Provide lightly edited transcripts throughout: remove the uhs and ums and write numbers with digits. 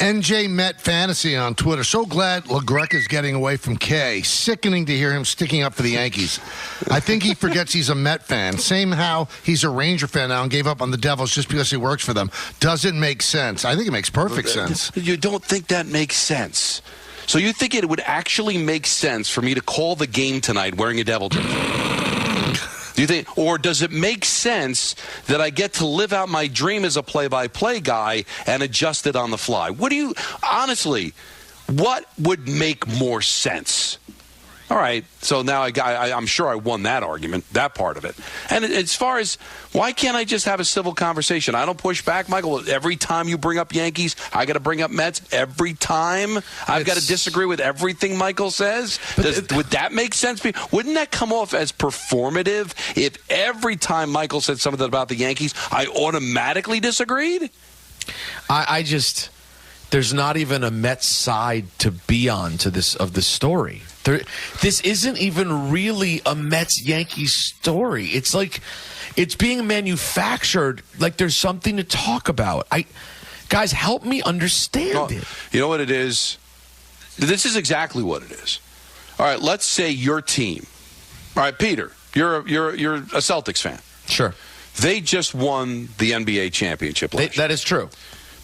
NJ Met Fantasy on Twitter. So glad LaGreca is getting away from K. Sickening to hear him sticking up for the Yankees. I think he forgets he's a Met fan. Same how he's a Ranger fan now and gave up on the Devils just because he works for them. Doesn't make sense. I think it makes perfect sense. You don't think that makes sense? So you think it would actually make sense for me to call the game tonight wearing a Devil jersey? Do you think, or does it make sense that I get to live out my dream as a play-by-play guy and adjust it on the fly? Honestly, what would make more sense? All right, so now I'm sure I won that argument, that part of it. And as far as why can't I just have a civil conversation? I don't push back, Michael. Every time you bring up Yankees, I got to bring up Mets. Every time I've got to disagree with everything Michael says. Would that make sense? Wouldn't that come off as performative if every time Michael said something about the Yankees, I automatically disagreed? There's not even a Mets side to be on to this story. This isn't even really a Mets-Yankees story. It's like it's being manufactured like there's something to talk about. Guys, help me understand it. You know what it is? This is exactly what it is. All right, let's say your team. All right, Peter, you're a Celtics fan. Sure. They just won the NBA championship last year. That is true.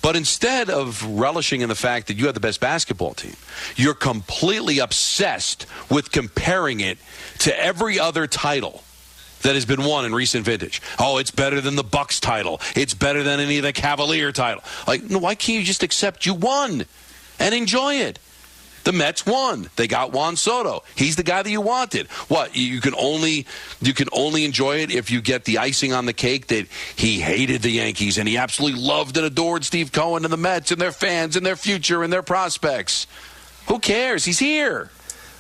But instead of relishing in the fact that you have the best basketball team, you're completely obsessed with comparing it to every other title that has been won in recent vintage. Oh, it's better than the Bucks title. It's better than any of the Cavalier title. No, why can't you just accept you won and enjoy it? The Mets won. They got Juan Soto. He's the guy that you wanted. What? You can only enjoy it if you get the icing on the cake that he hated the Yankees and he absolutely loved and adored Steve Cohen and the Mets and their fans and their future and their prospects. Who cares? He's here.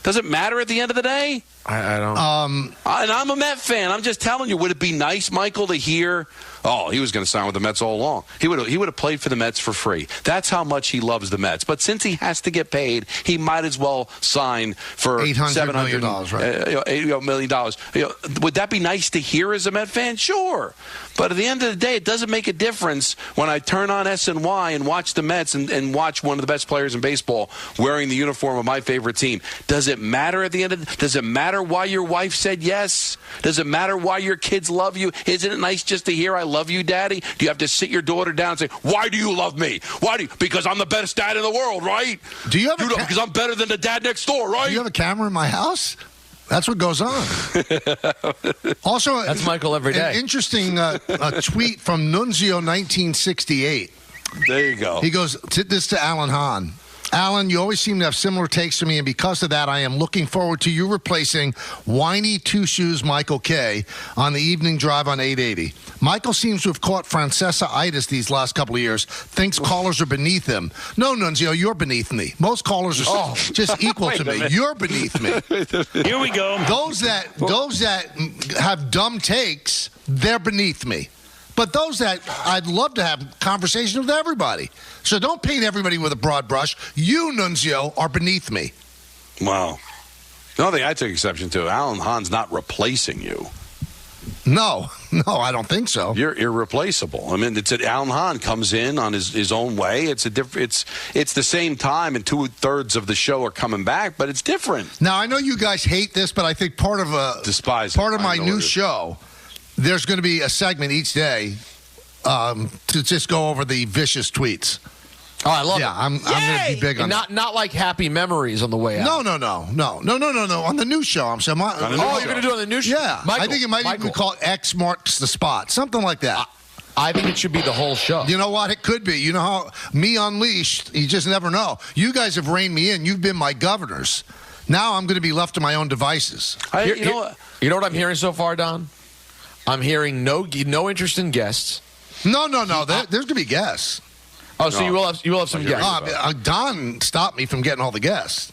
Does it matter at the end of the day? I don't. And I'm a Met fan. I'm just telling you, would it be nice, Michael, to hear, oh, he was going to sign with the Mets all along. He would have played for the Mets for free. That's how much he loves the Mets. But since he has to get paid, he might as well sign for $800 million, right? $8 million. Would that be nice to hear as a Met fan? Sure. But at the end of the day, it doesn't make a difference when I turn on SNY and watch the Mets and watch one of the best players in baseball wearing the uniform of my favorite team. Does it matter at the end of the day? Does it matter why your wife said yes? Does it matter why your kids love you? Isn't it nice just to hear I love you, Daddy? Do you have to sit your daughter down and say, why do you love me? Why do you? Because I'm the best dad in the world, right? Do you have because I'm better than the dad next door, right? Do you have a camera in my house? That's what goes on. Also, that's Michael every day. An interesting tweet from Nunzio 1968. There you go. He goes, this to Alan Hahn. Alan, you always seem to have similar takes to me, and because of that, I am looking forward to you replacing whiny two-shoes Michael K. on the evening drive on 880. Michael seems to have caught Francesa-itis these last couple of years, thinks callers are beneath him. No, Nunzio, you're beneath me. Most callers are just equal to me. You're beneath me. Here we go. Those that have dumb takes, they're beneath me. But those that I'd love to have conversations with everybody. So don't paint everybody with a broad brush. You, Nunzio, are beneath me. Wow. The only thing I took exception to, Alan Hahn's not replacing you. No, I don't think so. You're irreplaceable. I mean, Alan Hahn comes in on his own way. It's the same time, and 2/3 of the show are coming back, but it's different. Now I know you guys hate this, but I think part of my new show. There's going to be a segment each day to just go over the vicious tweets. Oh, I love it. Yeah, I'm going to be big on that. Not like happy memories on the way out. No. On the new show. I'm saying. You're going to do it on the new show? Yeah. Michael, I think it might even be called X marks the spot. Something like that. I think it should be the whole show. You know what? It could be. You know how me unleashed, you just never know. You guys have reined me in. You've been my governors. Now I'm going to be left to my own devices. You know what I'm hearing so far, Don? I'm hearing no interest in guests. No. There's going to be guests. Oh, so you will have some guests. Don stopped me from getting all the guests.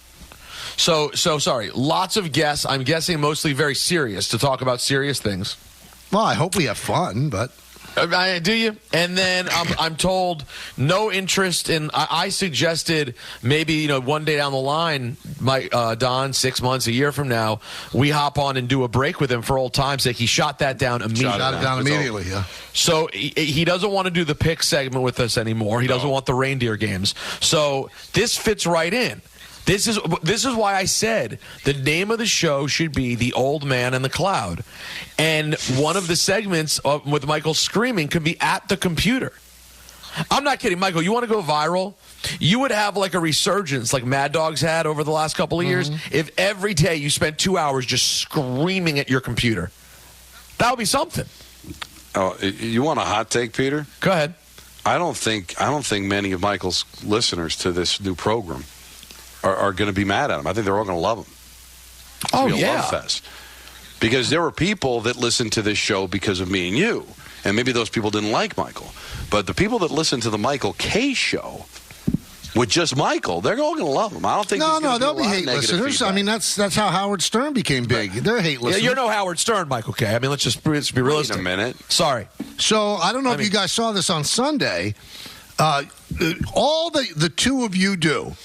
So sorry. Lots of guests. I'm guessing mostly very serious to talk about serious things. Well, I hope we have fun, but Do you? And then I'm told no interest in. I suggested maybe one day down the line, Don, 6 months, a year from now, we hop on and do a break with him for old time's sake. He shot that down immediately. Shot it down immediately. Yeah. So he doesn't want to do the pick segment with us anymore. He doesn't want the reindeer games. So this fits right in. This is why I said the name of the show should be The Old Man and the Cloud. And one of the segments with Michael screaming could be at the computer. I'm not kidding. Michael, you want to go viral? You would have like a resurgence like Mad Dog's had over the last couple of years if every day you spent 2 hours just screaming at your computer. That would be something. Oh, you want a hot take, Peter? Go ahead. I don't think many of Michael's listeners to this new program are going to be mad at him. I think they're all going to love him. It's Oh, gonna be a yeah. love fest. Because there were people that listened to this show because of me and you, and maybe those people didn't like Michael. But the people that listen to the Michael K show with just Michael, they're all going to love him. I don't think They'll be hate listeners. Feedback. I mean, that's how Howard Stern became big. They're hate listeners. Yeah, you're no Howard Stern, Michael K. I mean, let's be realistic. Wait a minute. Sorry. So I don't know if you guys saw this on Sunday. All the two of you do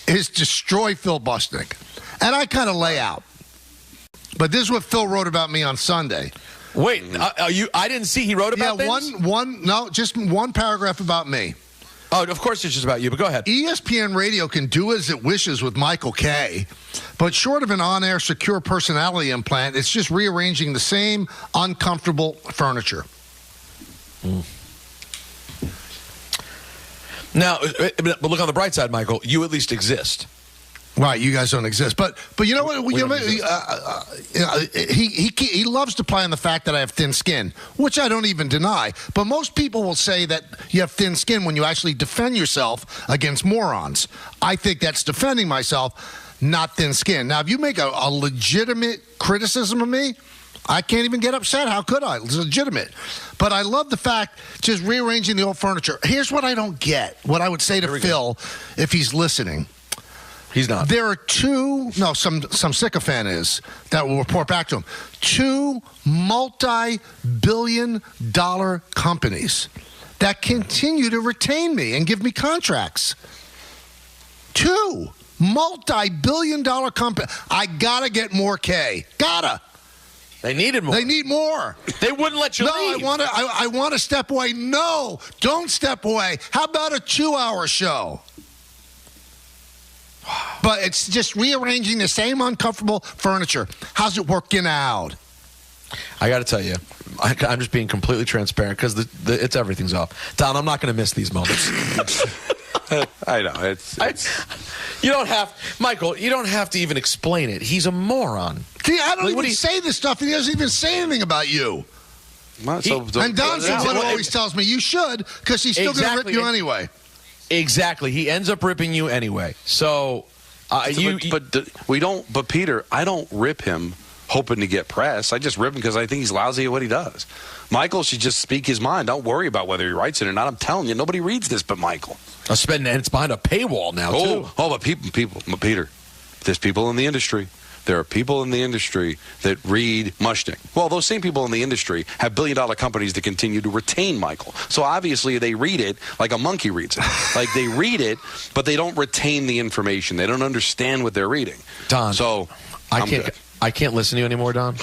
is destroy Phil Busnick. And I kind of lay out. But this is what Phil wrote about me on Sunday. Wait, I didn't see he wrote about things? Just one paragraph about me. Oh, of course it's just about you, but go ahead. ESPN Radio can do as it wishes with Michael K., but short of an on-air secure personality implant, it's just rearranging the same uncomfortable furniture. Now, but look on the bright side, Michael. You at least exist. Right, you guys don't exist, but you know what? He loves to play on the fact that I have thin skin, which I don't even deny. But most people will say that you have thin skin when you actually defend yourself against morons. I think that's defending myself, not thin skin. Now, if you make a legitimate criticism of me, I can't even get upset. How could I? It's legitimate. But I love the fact, just rearranging the old furniture. Here's what I don't get, what I would say to Phil if he's listening. He's not. There are some sycophant is that will report back to him. 2 multi-billion-dollar companies that continue to retain me and give me contracts. 2 multi-billion-dollar companies. I gotta get more K. Gotta. They needed more. They need more. They wouldn't let you leave. I want to step away. No, don't step away. How about a 2-hour show? But it's just rearranging the same uncomfortable furniture. How's it working out? I got to tell you, I'm just being completely transparent because everything's off. Don, I'm not going to miss these moments. I know. You don't have, Michael, you don't have to even explain it. He's a moron. See, I don't even say this stuff, and he doesn't even say anything about you. And Don's the one who always tells me you should because he's still going to rip you anyway. Exactly. He ends up ripping you anyway. So, But Peter, I don't rip him hoping to get press. I just rip him because I think he's lousy at what he does. Michael should just speak his mind. Don't worry about whether he writes it or not. I'm telling you, nobody reads this but Michael. And it's behind a paywall now, too. But Peter, there's people in the industry. There are people in the industry that read Mushnick. Well, those same people in the industry have billion-dollar companies that continue to retain Michael. So obviously they read it like a monkey reads it. Like they read it, but they don't retain the information. They don't understand what they're reading. Don, so I can't listen to you anymore, Don.